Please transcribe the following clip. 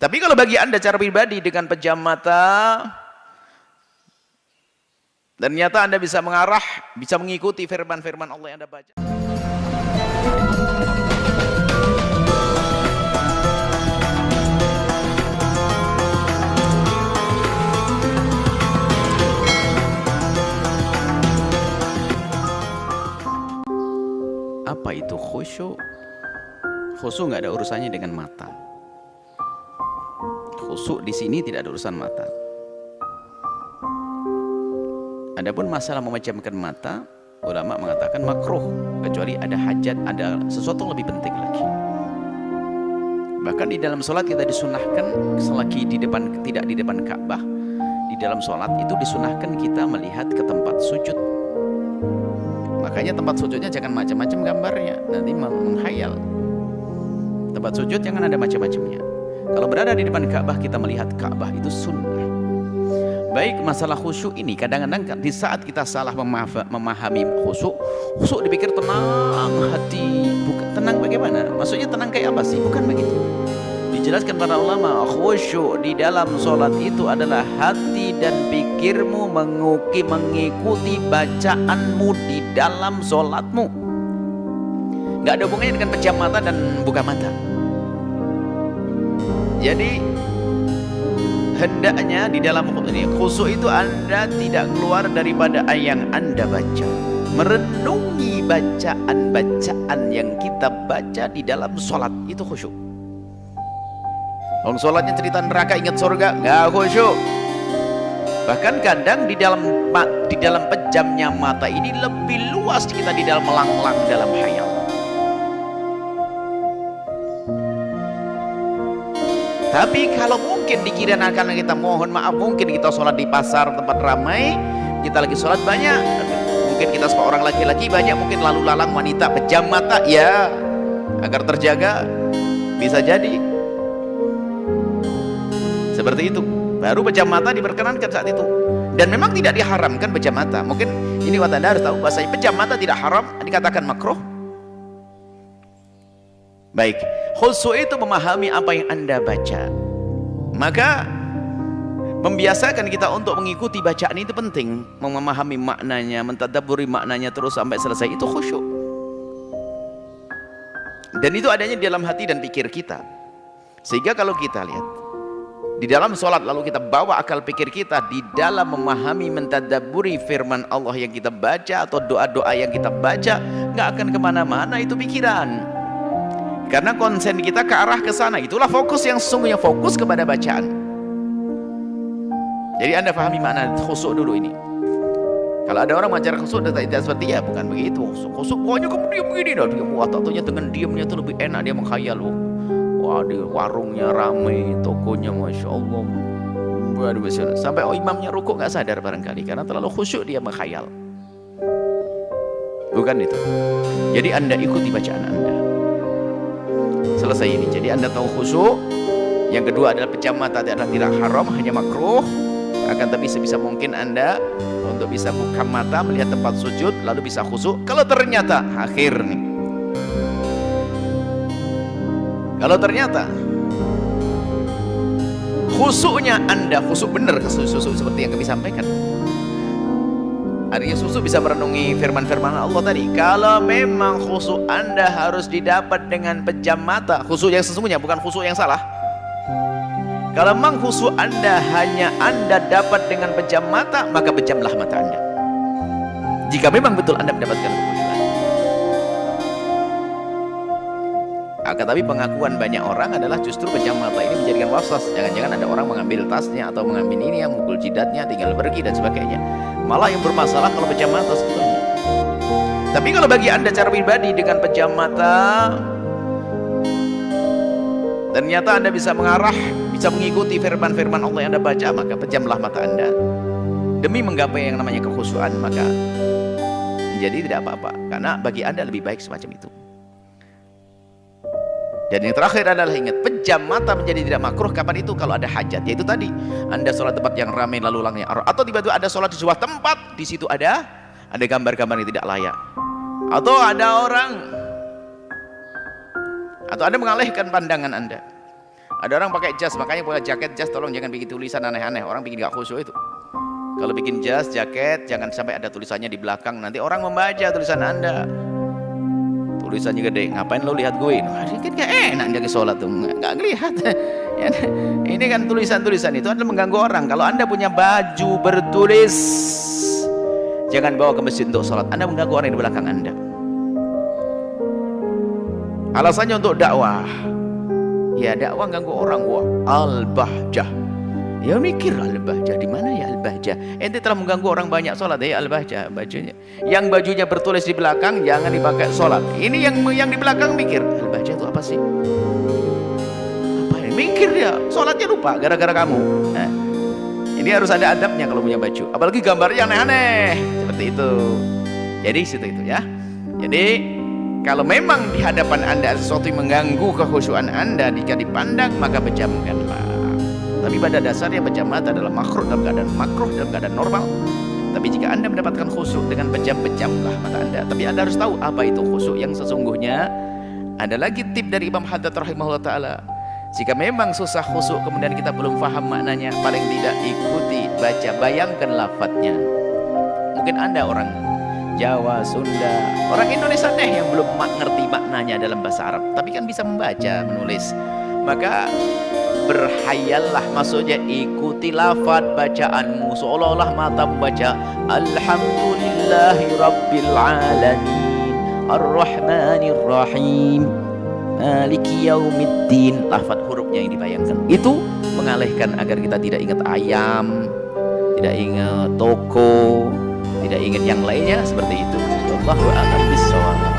Tapi kalau bagi Anda cara pribadi dengan pejam mata, ternyata Anda bisa mengarah, bisa mengikuti firman-firman Allah yang Anda baca. Apa itu khusyuk? Khusyuk nggak ada urusannya dengan mata. Khusyuk di sini tidak ada urusan mata. Adapun masalah memejamkan mata, ulama mengatakan makruh, kecuali ada hajat, ada sesuatu yang lebih penting lagi. Bahkan di dalam sholat kita disunahkan, selagi di depan, tidak di depan Ka'bah, di dalam sholat itu disunahkan kita melihat ke tempat sujud. Makanya tempat sujudnya jangan macam-macam gambarnya, nanti menghayal. Tempat sujud jangan ada macam-macamnya. Kalau berada di depan Ka'bah, kita melihat Ka'bah, itu sunnah. Baik masalah khusyuk ini, kadang-kadang di saat kita salah memahami khusyuk, khusyuk dipikir tenang hati. Bukan tenang bagaimana? Maksudnya tenang kayak apa sih? Bukan begitu. Dijelaskan para ulama, khusyuk di dalam sholat itu adalah hati dan pikirmu mengikuti bacaanmu di dalam sholatmu. Nggak ada hubungannya dengan pejam mata dan buka mata. Jadi hendaknya di dalam khusyuk itu Anda tidak keluar daripada yang Anda baca, merenungi bacaan-bacaan yang kita baca di dalam sholat, itu khusyuk. Kalau sholatnya cerita neraka ingat surga, nggak khusyuk. Bahkan kadang di dalam pejamnya mata ini lebih luas kita di dalam melanglang dalam khayal. Tapi kalau mungkin dikirakan kita, mohon maaf, mungkin kita sholat di pasar tempat ramai, kita lagi sholat banyak, mungkin kita seorang laki-laki banyak, mungkin lalu lalang wanita, pejam mata, ya agar terjaga, bisa jadi seperti itu. Baru pejam mata diperkenankan saat itu, dan memang tidak diharamkan pejam mata. Mungkin ini Anda harus tahu bahasanya pejam mata tidak haram, dikatakan makruh. Baik, khusyuk itu memahami apa yang Anda baca. Maka membiasakan kita untuk mengikuti bacaan itu penting, memahami maknanya, mentadabburi maknanya terus sampai selesai, itu khusyuk. Dan itu adanya di dalam hati dan pikir kita. Sehingga kalau kita lihat di dalam sholat, lalu kita bawa akal pikir kita di dalam memahami, mentadabburi firman Allah yang kita baca atau doa-doa yang kita baca, nggak akan kemana-mana itu pikiran. Karena konsen kita ke arah ke sana. Itulah fokus yang sesungguhnya, fokus kepada bacaan. Jadi Anda pahami makna khusyuk dulu ini. Kalau ada orang mengajar khusyuk tidak seperti ya, bukan begitu. Khusyuk pokoknya kamu diam begini dah. Dia buat tatonya dengan diamnya itu lebih enak, dia menghayal loh. Wah, di warungnya ramai, tokonya masya Allah. Sampai imamnya rukuk nggak sadar barangkali karena terlalu khusyuk dia menghayal. Bukan itu. Jadi Anda ikuti bacaan Anda. Selesai ini. Jadi Anda tahu khusyuk. Yang kedua adalah pejam mata adalah tidak haram, hanya makruh. Akan tapi sebisa mungkin Anda untuk bisa buka mata, melihat tempat sujud, lalu bisa khusyuk. Kalau ternyata akhir nih, kalau ternyata khusyuknya Anda khusyuk benar, khusyuk seperti yang kami sampaikan, artinya khusyuk bisa merenungi firman-firman Allah tadi. Kalau memang khusyuk Anda harus didapat dengan pejam mata, khusyuk yang sesungguhnya, bukan khusyuk yang salah. Kalau memang khusyuk Anda hanya Anda dapat dengan pejam mata, maka pejamlah mata Anda. Jika memang betul Anda mendapatkan kekhusyuan. Akan tapi pengakuan banyak orang adalah justru pejam mata ini menjadikan waswas. Jangan-jangan ada orang mengambil tasnya atau mengambil ini, yang mukul jidatnya, tinggal pergi dan sebagainya. Malah yang bermasalah kalau pejam mata sebetulnya. Tapi kalau bagi Anda cara pribadi dengan pejam mata, ternyata Anda bisa mengarah, bisa mengikuti firman-firman Allah yang Anda baca, maka pejamlah mata Anda demi menggapai yang namanya kekhusyuan, maka menjadi tidak apa-apa. Karena bagi Anda lebih baik semacam itu. Dan yang terakhir adalah ingat, pejam mata menjadi tidak makruh kapan itu? Kalau ada hajat, yaitu tadi Anda sholat tempat yang ramai lalu langnya, atau tiba-tiba ada sholat di sebuah tempat, di situ ada gambar-gambar yang tidak layak, atau ada orang, atau Anda mengalihkan pandangan Anda, Ada orang pakai jas, makanya boleh jaket jas tolong jangan bikin tulisan aneh-aneh, orang bikin gak khusyuk itu. Kalau bikin jas, jaket, jangan sampai ada tulisannya di belakang, nanti orang membaca tulisan Anda. Tulisannya gede, ngapain lo lihat gue? Nah, kan gak enak jaga sholat tuh, gak ngelihat. Ini kan tulisan-tulisan itu adalah mengganggu orang. Kalau Anda punya baju bertulis, jangan bawa ke masjid untuk sholat, Anda mengganggu orang di belakang Anda. Alasannya untuk dakwah. Ya dakwah ganggu orang. Wah, al-bahjah. Ya mikir al-bahjah di mana ya al-bahjah? Ente telah mengganggu orang banyak sholat ya al-bahjah bajunya. Yang bajunya bertulis di belakang jangan dipakai sholat. Ini yang di belakang mikir al-bahjah itu apa sih? Apa ya? Mikir dia, sholatnya lupa gara-gara kamu. Nah, ini harus ada adabnya kalau punya baju. Apalagi gambarnya aneh-aneh seperti itu. Jadi situ itu ya. Jadi kalau memang di hadapan Anda sesuatu yang mengganggu kekhusyuan Anda, jika dipandang maka pejamkanlah. Tapi pada dasarnya pejam mata adalah makruh dalam keadaan normal. Tapi jika Anda mendapatkan khusyuk dengan pejamlah mata Anda. Tapi Anda harus tahu apa itu khusyuk yang sesungguhnya. Ada lagi tip dari Imam Haddad rahimahullah ta'ala. Jika memang susah khusyuk kemudian kita belum paham maknanya, paling tidak ikuti, baca, bayangkan lafadznya. Mungkin Anda orang Jawa, Sunda, orang Indonesia deh yang belum ngerti maknanya dalam bahasa Arab, tapi kan bisa membaca, menulis. Maka berhayallah, maksudnya ikuti lafaz bacaanmu seolah-olah mata membaca Alhamdulillahi Rabbil Alamin Ar-Rahmanir Rahim Maliki Yaumiddin. Lafaz hurufnya yang dibayangkan itu mengalihkan agar kita tidak ingat ayam, tidak ingat toko, tidak ingat yang lainnya seperti itu. Wallahu a'lam bishawab.